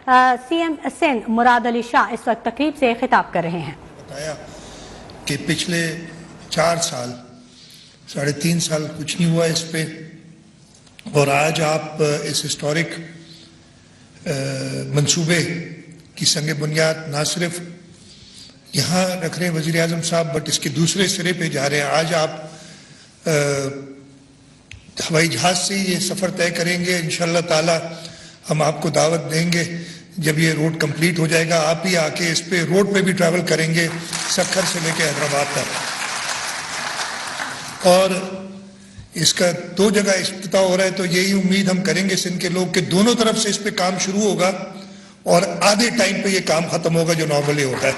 C M Sindh مراد علی شاہ اس وقت تقریب سے خطاب کر رہے ہیں. بتایا کہ پچھلے 4 سال 3.5 سال کچھ نہیں ہوا اس پہ، اور آج آپ اس ہسٹورک منصوبے کی سنگ بنیاد نہ صرف یہاں رکھ رہے ہیں وزیر اعظم صاحب، بٹ اس کے دوسرے سرے پہ جا رہے ہیں. آج آپ ہوائی جہاز سے یہ سفر طے کریں گے. انشاءاللہ تعالی ہم آپ کو دعوت دیں گے جب یہ روڈ کمپلیٹ ہو جائے گا، آپ ہی آ کے اس پہ روڈ پہ بھی ٹریول کریں گے سکھر سے لے کے حیدرآباد تک. اور اس کا 2 جگہ افتتاح ہو رہا ہے، تو یہی امید ہم کریں گے سندھ کے لوگ کہ دونوں طرف سے اس پہ کام شروع ہوگا اور آدھے ٹائم پہ یہ کام ختم ہوگا جو نارملی ہوتا ہے.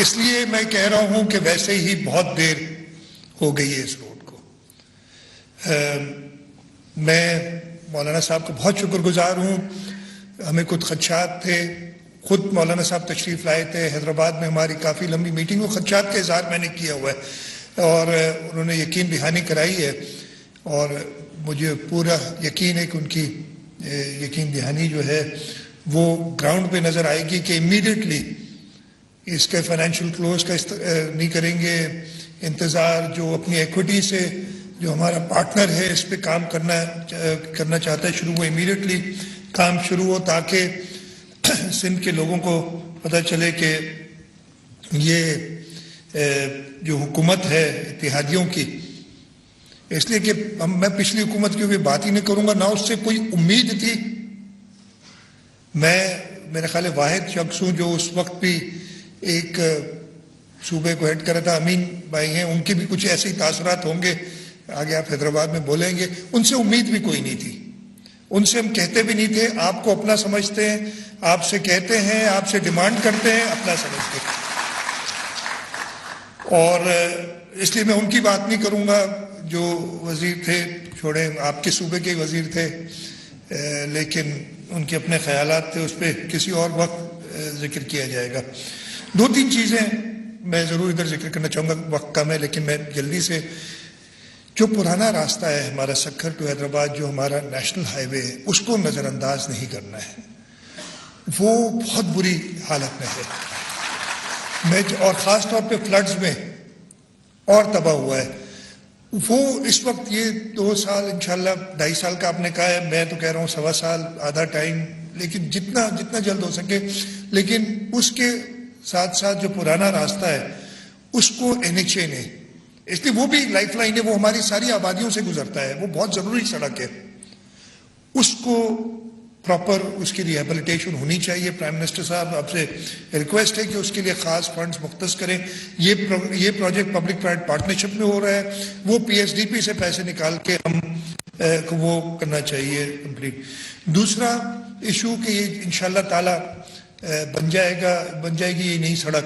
اس لیے میں کہہ رہا ہوں کہ ویسے ہی بہت دیر ہو گئی ہے اس روڈ کو. میں مولانا صاحب کو بہت شکر گزار ہوں. ہمیں کچھ خدشات تھے، خود مولانا صاحب تشریف لائے تھے حیدرآباد میں، ہماری کافی لمبی میٹنگ، وہ خدشات کا اظہار میں نے کیا ہوا ہے اور انہوں نے یقین دہانی کرائی ہے، اور مجھے پورا یقین ہے کہ ان کی یقین دہانی جو ہے وہ گراؤنڈ پہ نظر آئے گی کہ امیڈیٹلی اس کے فائنینشیل کلوز کا نہیں کریں گے. انتظار جو اپنی ایکوٹی سے جو ہمارا پارٹنر ہے اس پہ کام کرنا چاہتا ہے شروع ہو، امیڈیٹلی کام شروع ہو، تاکہ سندھ کے لوگوں کو پتہ چلے کہ یہ جو حکومت ہے اتحادیوں کی، اس لیے کہ میں پچھلی حکومت کی بات ہی نہیں کروں گا، نہ اس سے کوئی امید تھی. میں میرے خیال واحد شخص ہوں جو اس وقت بھی ایک صوبے کو ہیڈ کرا تھا. امین بھائی ہیں، ان کے بھی کچھ ایسے ہی تاثرات ہوں گے، آگے آپ حیدرآباد میں بولیں گے. ان سے امید بھی کوئی نہیں تھی، ان سے ہم کہتے بھی نہیں تھے آپ کو اپنا سمجھتے ہیں، آپ سے کہتے ہیں، آپ سے ڈیمانڈ کرتے ہیں، اپنا سمجھتے ہیں. اور اس لیے میں ان کی بات نہیں کروں گا جو وزیر تھے، چھوڑیں آپ کے صوبے کے وزیر تھے، لیکن ان کے اپنے خیالات تھے، اس پہ کسی اور وقت ذکر کیا جائے گا. 2-3 چیزیں میں ضرور ادھر ذکر کرنا چاہوں گا، وقت کم ہے لیکن میں جلدی سے. جو پرانا راستہ ہے ہمارا سکھر ٹو حیدرآباد، جو ہمارا نیشنل ہائی وے ہے، اس کو نظر انداز نہیں کرنا ہے. وہ بہت بری حالت میں ہے، اور خاص طور پہ فلڈز میں اور تباہ ہوا ہے. وہ اس وقت یہ 2 سال انشاءاللہ 2.5 سال کا آپ نے کہا ہے، میں تو کہہ رہا ہوں 1.25 سال، آدھا ٹائم، لیکن جتنا جلد ہو سکے. لیکن اس کے ساتھ ساتھ جو پرانا راستہ ہے اس کو NHA نے، اس لیے وہ بھی ایک لائف لائن ہے، وہ ہماری ساری آبادیوں سے گزرتا ہے، وہ بہت ضروری سڑک ہے، اس کو پراپر اس کی ریہیبلیٹیشن ہونی چاہیے. پرائم منسٹر صاحب آپ سے ریکویسٹ ہے کہ اس کے لیے خاص فنڈز مختص کریں. یہ پروجیکٹ پبلک پرائیویٹ پارٹنرشپ میں ہو رہا ہے، وہ PSDP سے پیسے نکال کے ہم وہ کرنا چاہیے کمپلیٹ. دوسرا ایشو کہ یہ انشاءاللہ تعالی بن جائے گی یہ نئی سڑک.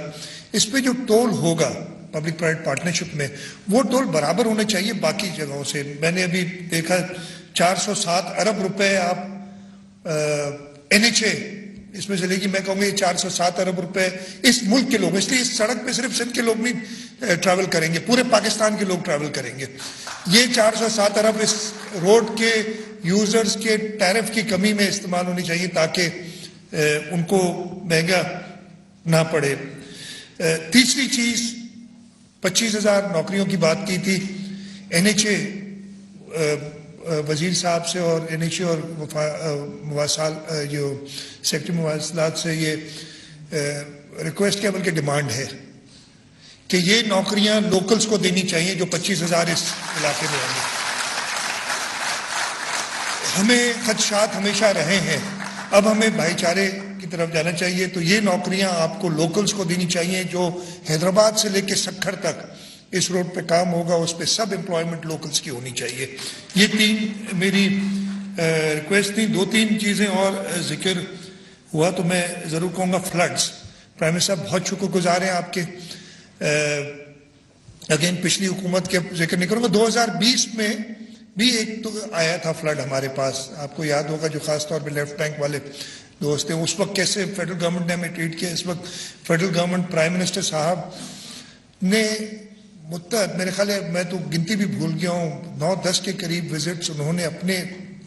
اس پہ جو ٹول ہوگا پبلک پرائیویٹ پارٹنرشپ میں، وہ ٹول برابر ہونے چاہیے باقی جگہوں سے. میں نے ابھی دیکھا 407 ارب روپے آپ NHA اس میں سے لے گی. میں کہوں گا یہ 407 ارب روپے اس ملک کے لوگ، اس لیے اس سڑک پہ صرف سندھ کے لوگ نہیں ٹریول کریں گے، پورے پاکستان کے لوگ ٹریول کریں گے. یہ 407 ارب اس روڈ کے یوزرز کے ٹیرف کی کمی میں استعمال ہونی چاہیے تاکہ ان کو مہنگا نہ پڑے. تیسری چیز 25,000 نوکریوں کی بات کی تھی. NHA وزیر صاحب سے اور NHA اور جو سیکٹری مواصلات سے یہ ریکویسٹ کیا بلکہ ڈیمانڈ ہے کہ یہ نوکریاں لوکلز کو دینی چاہیے جو 25,000 اس علاقے میں ہیں. ہمیں خدشات ہمیشہ رہے ہیں، اب ہمیں بھائی چارے کی طرف جانا چاہیے. تو یہ نوکریاں آپ کو لوکلز کو دینی چاہیے جو حیدرآباد سے لے کے سکھر تک اس روڈ پہ کام ہوگا، اس پہ سب امپلائمنٹ لوکلز کی ہونی چاہیے. یہ 3 میری ریکویسٹ تھی. 2-3 چیزیں اور ذکر ہوا تو میں ضرور کہوں گا. فلڈز، پرائم منسٹر صاحب بہت شکر گزار ہیں آپ کے. اگین پچھلی حکومت کے ذکر نہیں کروں گا، 2020 میں بھی ایک تو آیا تھا فلڈ ہمارے پاس، آپ کو یاد ہوگا، جو خاص طور پہ لیفٹ بینک والے دوست ہیں. اس وقت کیسے فیڈرل گورنمنٹ نے ہمیں ٹریٹ کیا. اس وقت فیڈرل گورنمنٹ پرائم منسٹر صاحب نے میرے خیال ہے، میں تو گنتی بھی بھول گیا ہوں، 9-10 کے قریب وزٹس انہوں نے اپنے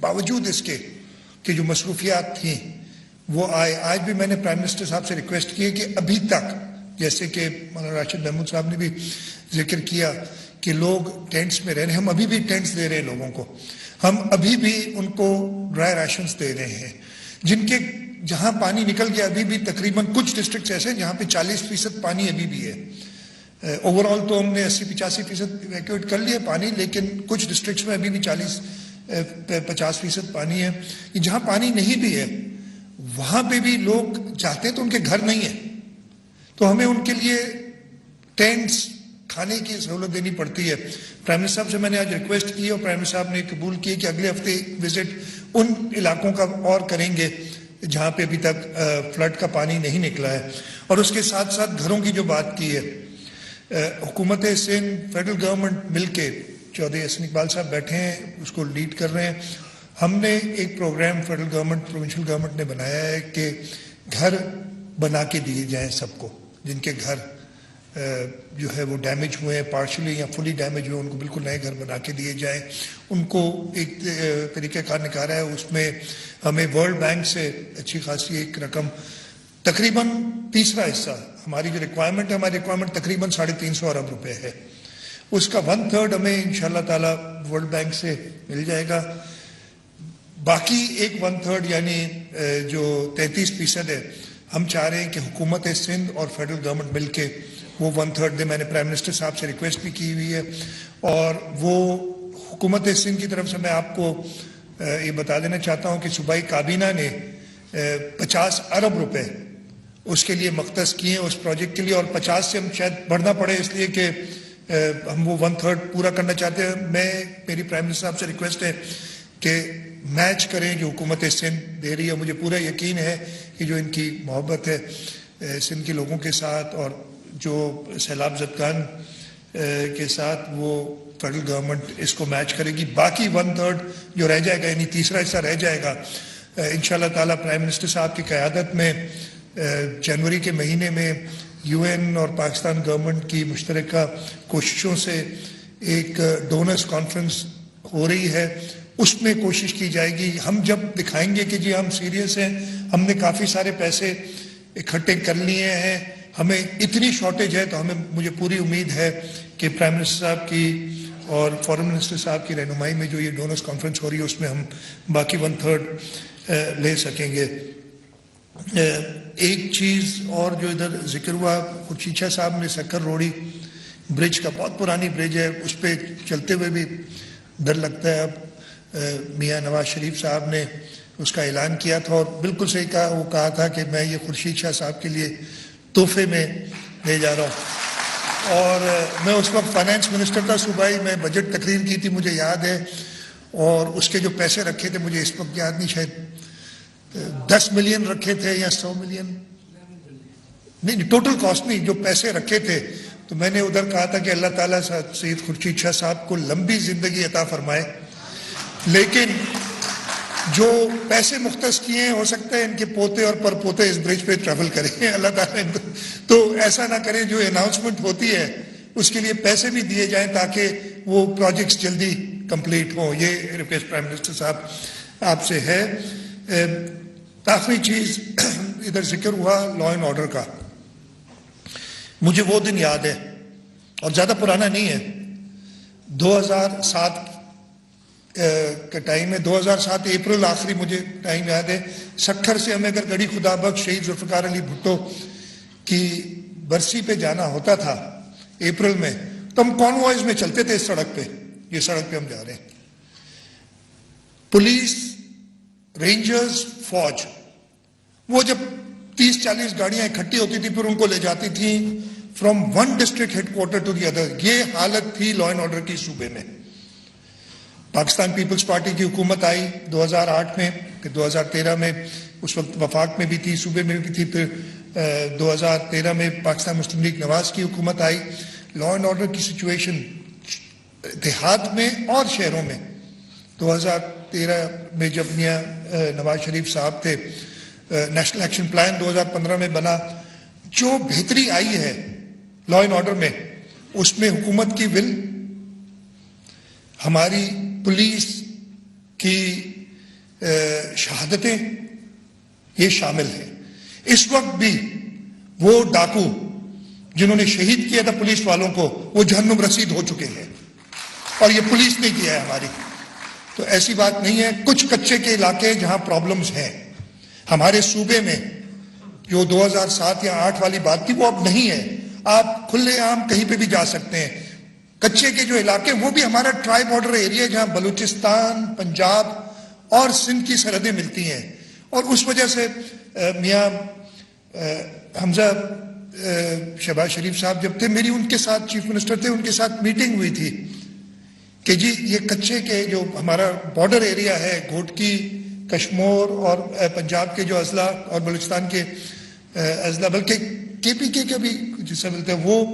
باوجود اس کے کہ جو مصروفیات تھیں وہ آئے. آج بھی میں نے پرائم منسٹر صاحب سے ریکویسٹ کی ہے کہ ابھی تک, جیسے کہ مولانا راشد محمود صاحب نے بھی ذکر کیا کہ لوگ ٹینٹس میں رہ رہے ہیں, ہم ابھی بھی ٹینٹس دے رہے ہیں لوگوں کو, ہم ابھی بھی ان کو ڈرائی راشنز دے رہے ہیں, جن کے جہاں پانی نکل گیا ابھی بھی تقریباً کچھ ڈسٹرکٹس ایسے ہیں جہاں پہ 40% پانی ابھی بھی ہے. اوور آل تو ہم نے 80-85% ایویکویٹ کر لیا پانی, لیکن کچھ ڈسٹرکٹس میں ابھی بھی 40-50% پانی ہے. جہاں پانی نہیں بھی ہے وہاں پہ بھی لوگ چاہتے ہیں تو ان کے گھر نہیں ہیں, تو ہمیں ان کے لیے ٹینٹس, کھانے کی سہولت دینی پڑتی ہے. پرائم منسٹر صاحب سے میں نے آج ریکویسٹ کی اور پرائم منسٹر صاحب نے قبول کی کہ اگلے ہفتے وزٹ ان علاقوں کا اور کریں گے جہاں پہ ابھی تک فلڈ کا پانی نہیں نکلا ہے. اور اس کے ساتھ ساتھ گھروں کی جو بات کی ہے, حکومت سندھ, فیڈرل گورنمنٹ مل کے, چودھری احسن اقبال صاحب بیٹھے ہیں, اس کو لیڈ کر رہے ہیں. ہم نے ایک program federal government, provincial government نے بنایا ہے کہ گھر بنا کے دیے جائیں سب کو, جن کے گھر جو ہے وہ ڈیمیج ہوئے ہیں, پارشلی یا فلی ڈیمیج ہوئے, ان کو بالکل نئے گھر بنا کے دیے جائیں. ان کو ایک طریقہ کار نکالا ہے, اس میں ہمیں ورلڈ بینک سے اچھی خاصی ایک رقم, تقریباً تیسرا حصہ ہماری جو ریکوائرمنٹ ہے, ہماری ریکوائرمنٹ تقریباً 350 ارب روپے ہے, اس کا 1/3 ہمیں انشاءاللہ تعالی ورلڈ بینک سے مل جائے گا. باقی ایک 1/3 یعنی جو 33% ہے, ہم چاہ رہے ہیں کہ حکومت سندھ اور فیڈرل گورنمنٹ مل کے وہ 1/3 دے. میں نے پرائم منسٹر صاحب سے ریکویسٹ بھی کی ہوئی ہے, اور وہ حکومت سندھ کی طرف سے میں آپ کو یہ بتا دینا چاہتا ہوں کہ صوبائی کابینہ نے 50 ارب روپے اس کے لیے مختص کیے ہیں, اس پروجیکٹ کے لیے, اور 50 سے ہم شاید بڑھنا پڑے اس لیے کہ ہم وہ 1/3 پورا کرنا چاہتے ہیں. میری پرائم منسٹر صاحب سے ریکویسٹ ہے کہ میچ کریں جو حکومت سندھ دے رہی ہے. مجھے پورا یقین ہے کہ جو ان کی محبت ہے سندھ کے لوگوں کے ساتھ اور جو سیلاب زدگان کے ساتھ, وہ فیڈرل گورنمنٹ اس کو میچ کرے گی. باقی 1/3 جو رہ جائے گا, یعنی تیسرا حصہ رہ جائے گا, انشاءاللہ تعالی پرائم منسٹر صاحب کی قیادت میں جنوری کے مہینے میں یو این اور پاکستان گورنمنٹ کی مشترکہ کوششوں سے ایک ڈونرز کانفرنس ہو رہی ہے, اس میں کوشش کی جائے گی. ہم جب دکھائیں گے کہ جی ہم سیریس ہیں, ہم نے کافی سارے پیسے اکٹھے کر لیے ہیں, ہمیں اتنی شارٹیج ہے, تو مجھے پوری امید ہے کہ پرائم منسٹر صاحب کی اور فارن منسٹر صاحب کی رہنمائی میں جو یہ ڈونرز کانفرنس ہو رہی ہے, اس میں ہم باقی 1/3 لے سکیں گے. ایک چیز اور جو ادھر ذکر ہوا, خورشید شاہ صاحب نے سکر روڑی برج کا, بہت پرانی برج ہے, اس پہ چلتے ہوئے بھی ڈر لگتا ہے. اب میاں نواز شریف صاحب نے اس کا اعلان کیا تھا, اور بالکل صحیح کہا, وہ کہا تھا کہ میں یہ خورشید شاہ صاحب کے لیے تحفے میں لے جا رہا ہوں. اور میں اس وقت فائنانس منسٹر تھا صوبائی, میں بجٹ تقریر کی تھی, مجھے یاد ہے, اور اس کے جو پیسے رکھے تھے مجھے اس وقت یاد نہیں, شاید 10 ملین رکھے تھے یا 100 ملین, نہیں ٹوٹل کاسٹ نہیں, جو پیسے رکھے تھے. تو میں نے ادھر کہا تھا کہ اللہ تعالیٰ سید خورشید شاہ صاحب کو لمبی زندگی عطا فرمائے, لیکن جو پیسے مختص کیے ہیں, ہو سکتا ہے ان کے پوتے اور پر پوتے اس برج پہ ٹریول کریں, اللہ تعالیٰ ان کو, تو ایسا نہ کریں. جو اناؤنسمنٹ ہوتی ہے اس کے لیے پیسے بھی دیے جائیں تاکہ وہ پروجیکٹس جلدی کمپلیٹ ہوں. یہ ریکویسٹ پرائم منسٹر صاحب آپ سے ہے. آخری چیز ادھر ذکر ہوا لا اینڈ آرڈر کا. مجھے وہ دن یاد ہے, اور زیادہ پرانا نہیں ہے, 2007 کا ٹائم ہے, 2007 اپریل آخری مجھے ٹائم یاد ہے. سکھر سے ہمیں اگر گڑی خدا بخش شہید ذوالفقار علی بھٹو کی برسی پہ جانا ہوتا تھا اپریل میں, تو ہم کانوائز میں چلتے تھے اس سڑک پہ, یہ سڑک پہ ہم جا رہے ہیں. پولیس, رینجرز, فوج, وہ جب 30-40 گاڑیاں اکٹھی ہوتی تھی, پھر ان کو لے جاتی تھیں from one district headquarter to the other. یہ حالت تھی لا اینڈ آرڈر کی صوبے میں. پاکستان پیپلز پارٹی کی حکومت آئی 2008 میں, پھر 2013 میں, اس وقت وفاق میں بھی تھی, صوبے میں بھی تھی, پھر 2013 میں پاکستان مسلم لیگ نواز کی حکومت آئی. لا اینڈ آرڈر کی سچویشن دیہات میں اور شہروں میں 2013 میں جب میاں نواز شریف صاحب تھے, نیشنل ایکشن پلان 2015 میں بنا, جو بہتری آئی ہے لا اینڈ آرڈر میں, اس میں حکومت کی ول, ہماری پولیس کی شہادتیں, یہ شامل ہے. اس وقت بھی وہ ڈاکو جنہوں نے شہید کیا تھا پولیس والوں کو وہ جہنم رسید ہو چکے ہیں اور یہ پولیس نے کیا ہے ہماری. تو ایسی بات نہیں ہے. کچھ کچے کے علاقے جہاں پرابلمز ہیں ہمارے صوبے میں, جو 2007 یا 2008 والی بات تھی وہ اب نہیں ہے. آپ کھلے عام کہیں پہ بھی جا سکتے ہیں. کچے کے جو علاقے وہ بھی ہمارا ٹرائی بارڈر ایریا جہاں بلوچستان, پنجاب اور سندھ کی سرحدیں ملتی ہیں. اور اس وجہ سے میاں حمزہ شہباز شریف صاحب جب تھے, میری ان کے ساتھ چیف منسٹر تھے, ان کے ساتھ میٹنگ ہوئی تھی کہ جی یہ کچے کے جو ہمارا بارڈر ایریا ہے گھوٹکی, کشمور اور پنجاب کے جو اضلاع اور بلوچستان کے اضلاع, بلکہ کے پی کے بھی جسے ملتے ہیں وہ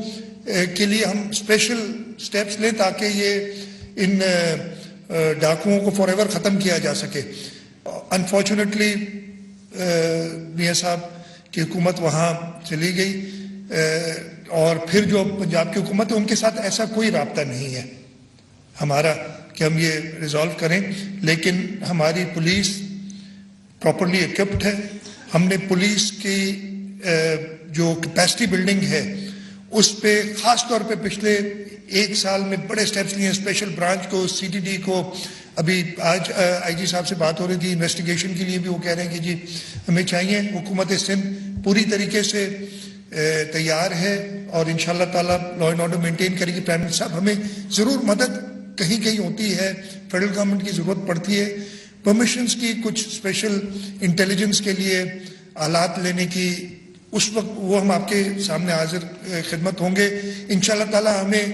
کے لیے ہم اسپیشل سٹیپس لیں تاکہ یہ ان ڈاکوؤں کو فار ایور ختم کیا جا سکے. انفارچونیٹلی میاں صاحب کی حکومت وہاں چلی گئی اور پھر جو پنجاب کی حکومت ہے ان کے ساتھ ایسا کوئی رابطہ نہیں ہے ہمارا کہ ہم یہ ریزالو کریں. لیکن ہماری پولیس پراپرلی ایکوپڈ ہے. ہم نے پولیس کی جو کیپیسٹی بلڈنگ ہے اس پہ خاص طور پہ پچھلے 1 سال میں بڑے سٹیپس لیے ہیں. اسپیشل برانچ کو, سی ٹی ڈی کو, ابھی آج آئی جی صاحب سے بات ہو رہی تھی انویسٹیگیشن کے لیے بھی, وہ کہہ رہے ہیں کہ جی ہمیں چاہیے. حکومت سندھ پوری طریقے سے تیار ہے اور انشاءاللہ تعالیٰ لا اینڈ آرڈر مینٹین کرے گی. پرائم منسٹر صاحب ہمیں ضرور مدد کہیں کہیں ہوتی ہے, فیڈرل گورنمنٹ کی ضرورت پڑتی ہے پرمیشنز کی, کچھ اسپیشل انٹیلیجنس کے لیے آلات لینے کی, اس وقت وہ ہم آپ کے سامنے حاضر خدمت ہوں گے. انشاءاللہ تعالیٰ ہمیں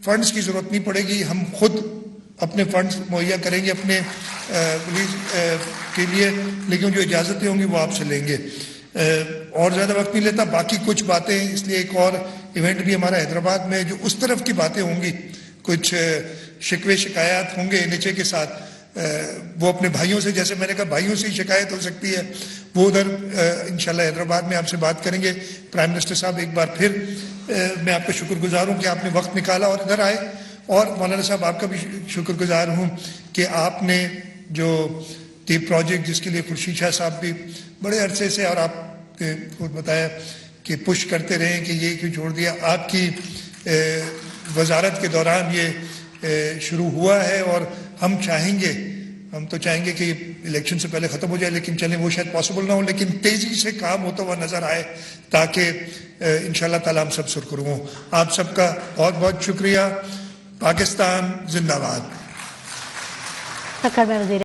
فنڈز کی ضرورت نہیں پڑے گی, ہم خود اپنے فنڈز مہیا کریں گے اپنے پولیس کے لیے, لیکن جو اجازتیں ہوں گی وہ آپ سے لیں گے. اور زیادہ وقت نہیں لیتا, باقی کچھ باتیں, اس لیے ایک اور ایونٹ بھی ہمارا حیدرآباد میں جو اس طرف کی باتیں ہوں گی, کچھ شکوے شکایات ہوں گے این ایچ اے کے ساتھ, وہ اپنے بھائیوں سے, جیسے میں نے کہا بھائیوں سے ہی شکایت ہو سکتی ہے, وہ ادھر انشاءاللہ حیدرآباد میں آپ سے بات کریں گے. پرائم منسٹر صاحب ایک بار پھر میں آپ کا شکر گزار ہوں کہ آپ نے وقت نکالا اور ادھر آئے, اور مولانا صاحب آپ کا بھی شکر گزار ہوں کہ آپ نے جو ٹیپ پروجیکٹ جس کے لیے خورشید شاہ صاحب بھی بڑے عرصے سے, اور آپ نے خود بتایا کہ پش کرتے رہے کہ یہ کیوں چھوڑ دیا, آپ کی وزارت کے دوران یہ شروع ہوا ہے. اور ہم تو چاہیں گے کہ الیکشن سے پہلے ختم ہو جائے, لیکن چلیں وہ شاید پاسبل نہ ہو, لیکن تیزی سے کام ہوتا ہوا نظر آئے تاکہ انشاءاللہ تعالیٰ ہم سب سرخرو ہوں. آپ سب کا بہت بہت شکریہ. پاکستان زندہ باد.